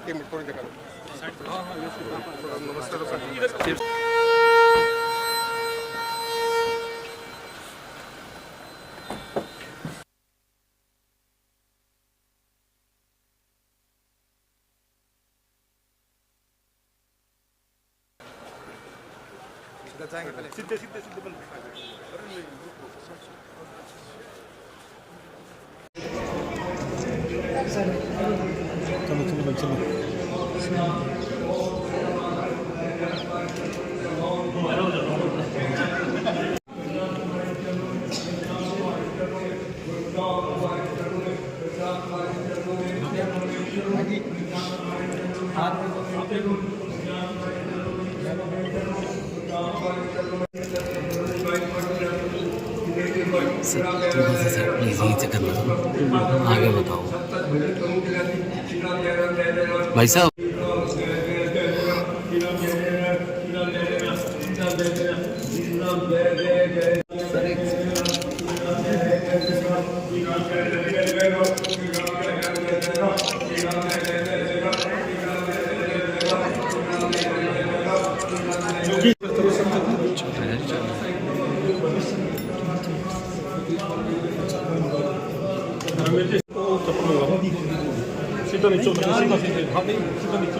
थोड़ी जगह नमस्कार। सीधे सीधे सीधे बंद। चलो चलो चलो। थोड़ा सा सर प्लीज यहीं से करना, आगे बताओ भाई साहब। सीधा नीचे सीधा सीधे हाँ नहीं सीधा नीचे।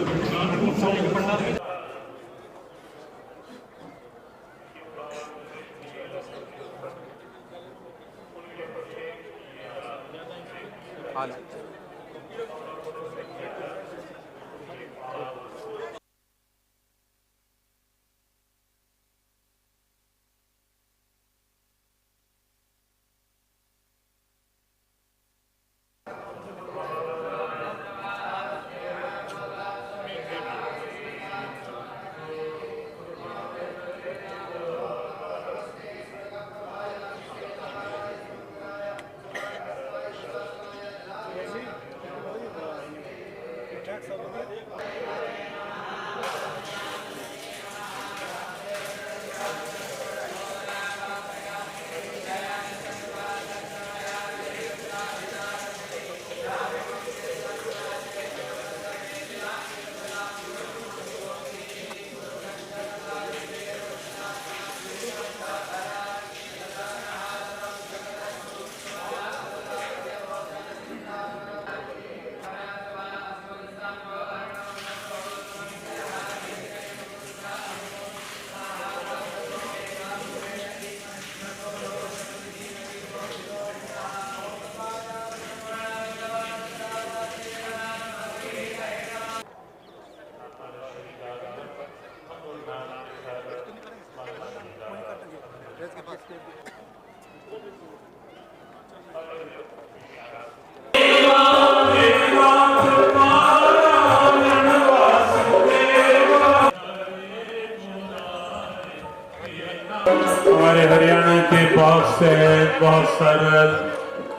हमारे हरियाणा के बहुत सरल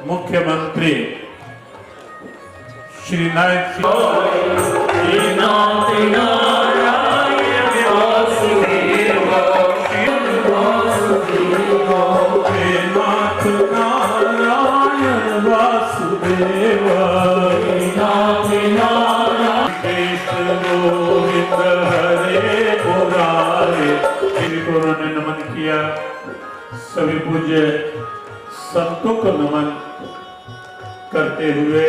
मुख्यमंत्री श्री नायक उन्होंने नमन किया। सभी पूज्य संतों को नमन करते हुए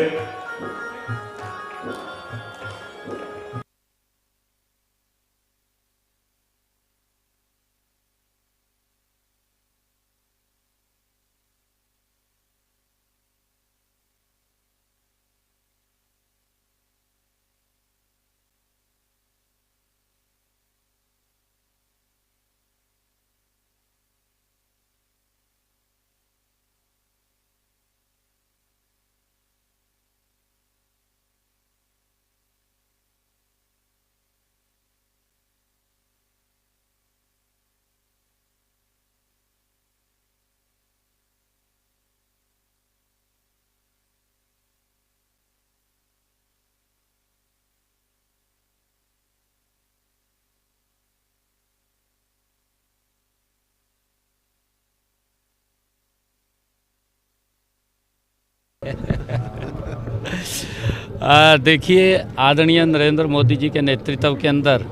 देखिए, आदरणीय नरेंद्र मोदी जी के नेतृत्व के अंदर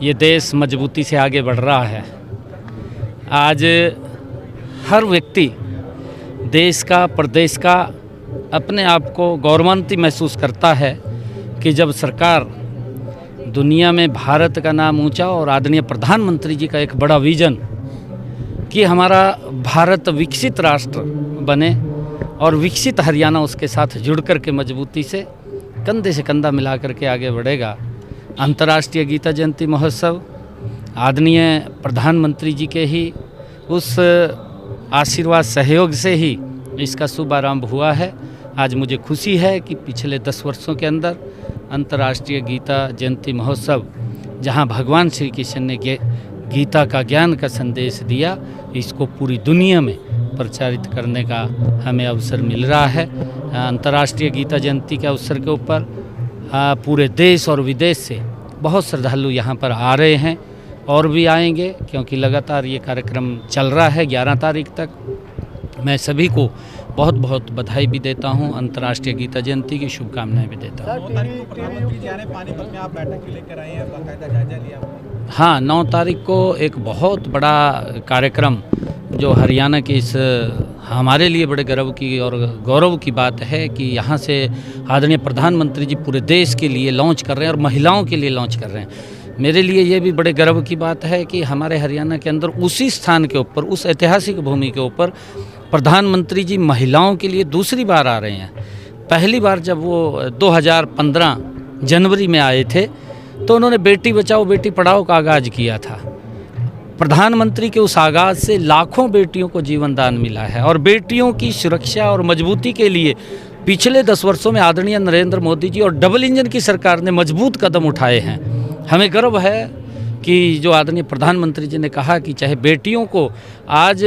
ये देश मजबूती से आगे बढ़ रहा है। आज हर व्यक्ति देश का, प्रदेश का अपने आप को गौरवान्वित महसूस करता है कि जब सरकार दुनिया में भारत का नाम ऊंचा और आदरणीय प्रधानमंत्री जी का एक बड़ा विज़न कि हमारा भारत विकसित राष्ट्र बने और विकसित हरियाणा उसके साथ जुड़ कर के मजबूती से कंधे से कंधा मिला करके आगे बढ़ेगा। अंतर्राष्ट्रीय गीता जयंती महोत्सव आदरणीय प्रधानमंत्री जी के ही उस आशीर्वाद सहयोग से ही इसका शुभारंभ हुआ है। आज मुझे खुशी है कि पिछले 10 वर्षों के अंदर अंतर्राष्ट्रीय गीता जयंती महोत्सव, जहां भगवान श्री कृष्ण ने गीता का ज्ञान का संदेश दिया, इसको पूरी दुनिया में प्रचारित करने का हमें अवसर मिल रहा है। अंतर्राष्ट्रीय गीता जयंती के अवसर के ऊपर पूरे देश और विदेश से बहुत श्रद्धालु यहाँ पर आ रहे हैं और भी आएंगे, क्योंकि लगातार ये कार्यक्रम चल रहा है 11 तारीख तक। मैं सभी को बहुत बहुत बधाई भी देता हूँ, अंतर्राष्ट्रीय गीता जयंती की शुभकामनाएं भी देता हूँ। 9 तारीख को प्रधानमंत्री जी आ रहे हैं, पानीपत में आप बैठक भी लेकर आए हैं, बाकायदा जायजा लिया आपने? हाँ, 9 तारीख को एक बहुत बड़ा कार्यक्रम जो हरियाणा के इस हमारे लिए बड़े गर्व की और गौरव की बात है कि यहाँ से आदरणीय प्रधानमंत्री जी पूरे देश के लिए लॉन्च कर रहे हैं और महिलाओं के लिए लॉन्च कर रहे हैं। मेरे लिए ये भी बड़े गर्व की बात है कि हमारे हरियाणा के अंदर उसी स्थान के ऊपर, उस ऐतिहासिक भूमि के ऊपर प्रधानमंत्री जी महिलाओं के लिए दूसरी बार आ रहे हैं। पहली बार जब वो 2015 जनवरी में आए थे तो उन्होंने बेटी बचाओ बेटी पढ़ाओ का आगाज़ किया था। प्रधानमंत्री के उस आगाज़ से लाखों बेटियों को जीवन दान मिला है और बेटियों की सुरक्षा और मजबूती के लिए पिछले 10 वर्षों में आदरणीय नरेंद्र मोदी जी और डबल इंजन की सरकार ने मजबूत कदम उठाए हैं। हमें गर्व है कि जो आदरणीय प्रधानमंत्री जी ने कहा कि चाहे बेटियों को आज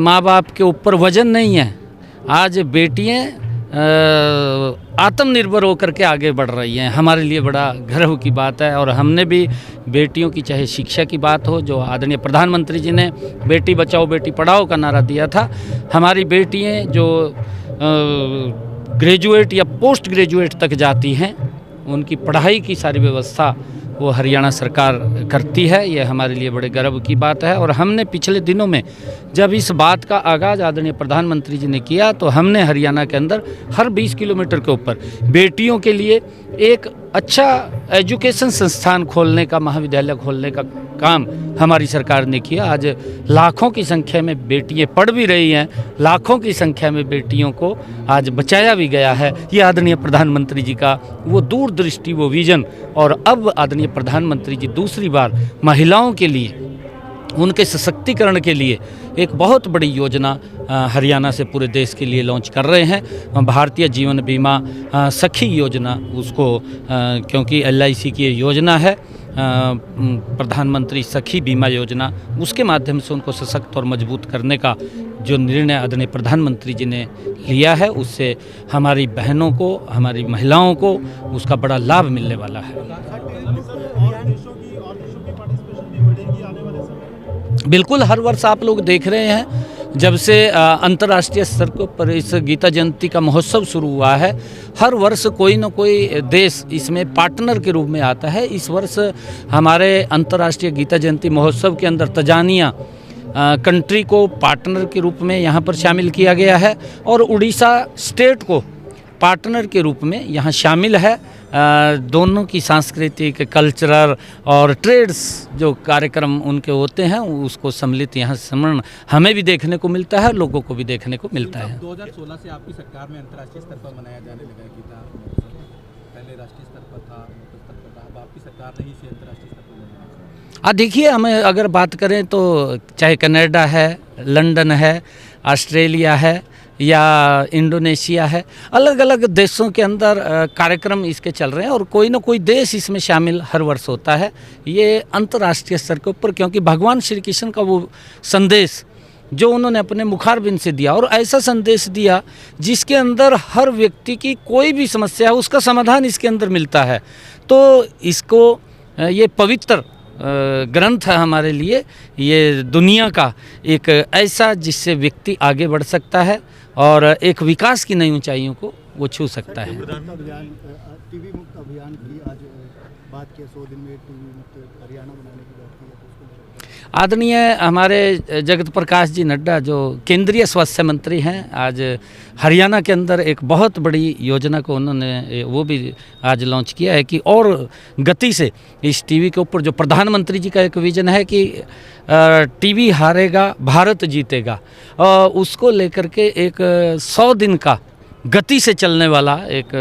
माँ बाप के ऊपर वजन नहीं है, आज बेटियाँ आत्मनिर्भर होकर के आगे बढ़ रही हैं, हमारे लिए बड़ा गर्व की बात है। और हमने भी बेटियों की, चाहे शिक्षा की बात हो, जो आदरणीय प्रधानमंत्री जी ने बेटी बचाओ बेटी पढ़ाओ का नारा दिया था, हमारी बेटियाँ जो ग्रेजुएट या पोस्ट ग्रेजुएट तक जाती हैं, उनकी पढ़ाई की सारी व्यवस्था वो हरियाणा सरकार करती है। ये हमारे लिए बड़े गर्व की बात है। और हमने पिछले दिनों में जब इस बात का आगाज़ आदरणीय प्रधानमंत्री जी ने किया तो हमने हरियाणा के अंदर हर 20 किलोमीटर के ऊपर बेटियों के लिए एक अच्छा एजुकेशन संस्थान खोलने का, महाविद्यालय खोलने का काम हमारी सरकार ने किया। आज लाखों की संख्या में बेटियां पढ़ भी रही हैं, लाखों की संख्या में बेटियों को आज बचाया भी गया है। ये आदरणीय प्रधानमंत्री जी का वो दूरदृष्टि, वो विज़न। और अब आदरणीय प्रधानमंत्री जी दूसरी बार महिलाओं के लिए, उनके सशक्तिकरण के लिए एक बहुत बड़ी योजना हरियाणा से पूरे देश के लिए लॉन्च कर रहे हैं। भारतीय जीवन बीमा सखी योजना, उसको क्योंकि LIC की योजना है, प्रधानमंत्री सखी बीमा योजना, उसके माध्यम से उनको सशक्त और मजबूत करने का जो निर्णय आदरणीय प्रधानमंत्री जी ने लिया है, उससे हमारी बहनों को, हमारी महिलाओं को उसका बड़ा लाभ मिलने वाला है। बिल्कुल, हर वर्ष आप लोग देख रहे हैं जब से अंतर्राष्ट्रीय स्तर के ऊपर इस गीता जयंती का महोत्सव शुरू हुआ है, हर वर्ष कोई न कोई देश इसमें पार्टनर के रूप में आता है। इस वर्ष हमारे अंतर्राष्ट्रीय गीता जयंती महोत्सव के अंदर तंजानिया कंट्री को पार्टनर के रूप में यहाँ पर शामिल किया गया है और उड़ीसा स्टेट को पार्टनर के रूप में यहाँ शामिल है। दोनों की सांस्कृतिक, कल्चरल और ट्रेड्स जो कार्यक्रम उनके होते हैं, उसको सम्मिलित यहाँ सम्मेलन हमें भी देखने को मिलता है, लोगों को भी देखने को मिलता है। 2016 से आपकी सरकार में अंतर्राष्ट्रीय स्तर पर मनाया जाने लगा है गीता, पहले राष्ट्रीय स्तर पर था, स्तर पर था, अब आपकी सरकार ने ही इसे अंतर्राष्ट्रीय स्तर पर मनाया। देखिए, हमें अगर बात करें तो चाहे कनाडा है, लंदन है, ऑस्ट्रेलिया है या इंडोनेशिया है, अलग अलग देशों के अंदर कार्यक्रम इसके चल रहे हैं और कोई ना कोई देश इसमें शामिल हर वर्ष होता है। ये अंतर्राष्ट्रीय स्तर के ऊपर, क्योंकि भगवान श्री कृष्ण का वो संदेश जो उन्होंने अपने मुखारबिंद से दिया और ऐसा संदेश दिया जिसके अंदर हर व्यक्ति की कोई भी समस्या है उसका समाधान इसके अंदर मिलता है। तो इसको ये पवित्र ग्रंथ है हमारे लिए, ये दुनिया का एक ऐसा जिससे व्यक्ति आगे बढ़ सकता है और एक विकास की नई ऊंचाइयों को वो छू सकता है। टीवी मुक्त अभियान की आज बात की 100 दिन में टीवी मुक्त हरियाणा बनाने की बात की है, तो उसको आदरणीय हमारे जगत प्रकाश जी नड्डा जो केंद्रीय स्वास्थ्य मंत्री हैं, आज हरियाणा के अंदर एक बहुत बड़ी योजना को उन्होंने वो भी आज लॉन्च किया है कि और गति से इस टीवी के ऊपर जो प्रधानमंत्री जी का एक विजन है कि टीवी हारेगा भारत जीतेगा, उसको लेकर के एक 100 दिन का गति से चलने वाला एक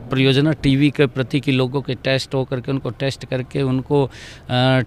परियोजना टीवी के प्रति कि लोगों के टेस्ट हो करके उनको टेस्ट करके उनको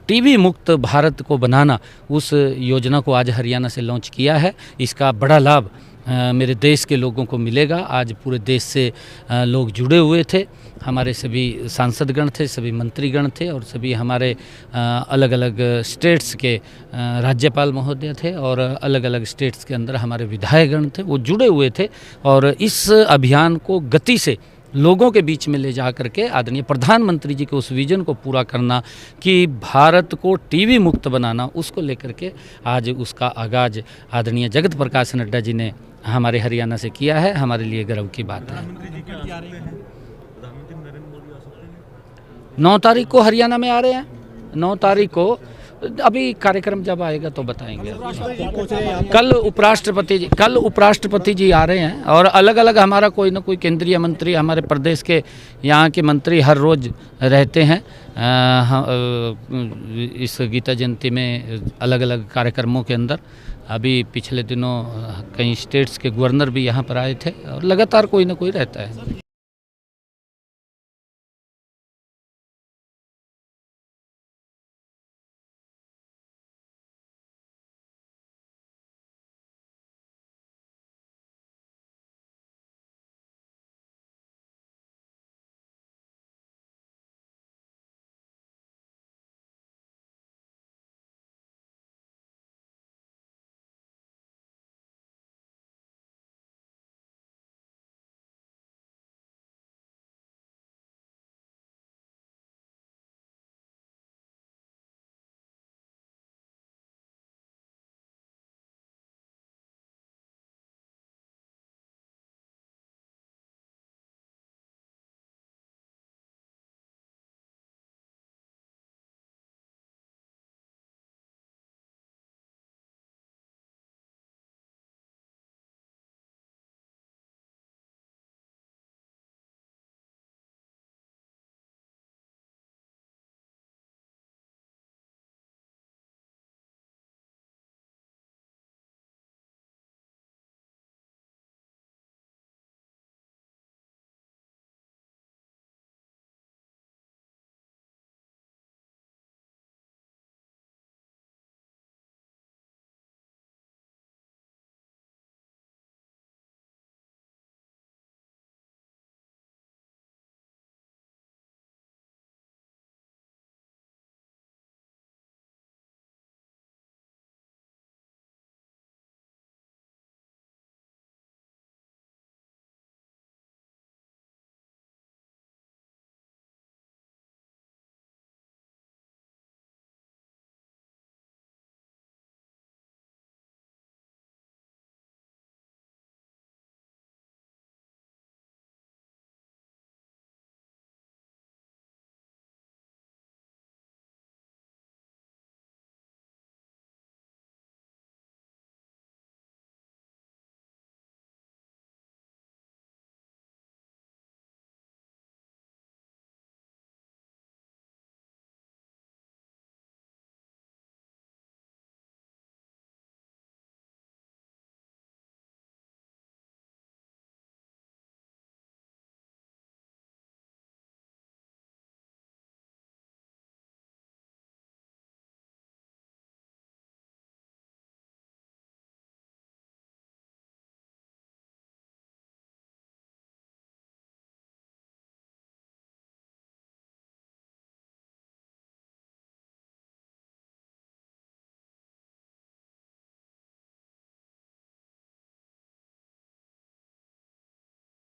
टीवी मुक्त भारत को बनाना, उस योजना को आज हरियाणा से लॉन्च किया है। इसका बड़ा लाभ मेरे देश के लोगों को मिलेगा। आज पूरे देश से लोग जुड़े हुए थे, हमारे सभी सांसदगण थे, सभी मंत्रीगण थे और सभी हमारे अलग अलग स्टेट्स के राज्यपाल महोदय थे और अलग अलग स्टेट्स के अंदर हमारे विधायकगण थे, वो जुड़े हुए थे। और इस अभियान को गति से लोगों के बीच में ले जा करके आदरणीय प्रधानमंत्री जी के उस विजन को पूरा करना कि भारत को टीवी मुक्त बनाना, उसको लेकर के आज उसका आगाज आदरणीय जगत प्रकाश नड्डा जी ने हमारे हरियाणा से किया है। हमारे लिए गर्व की बात है। 9 तारीख को हरियाणा में आ रहे हैं, 9 तारीख को अभी कार्यक्रम जब आएगा तो बताएंगे। कल उपराष्ट्रपति जी आ रहे हैं और अलग अलग हमारा कोई ना कोई केंद्रीय मंत्री, हमारे प्रदेश के यहाँ के मंत्री हर रोज़ रहते हैं इस गीता जयंती में अलग अलग कार्यक्रमों के अंदर। अभी पिछले दिनों कई स्टेट्स के गवर्नर भी यहाँ पर आए थे और लगातार कोई ना कोई रहता है।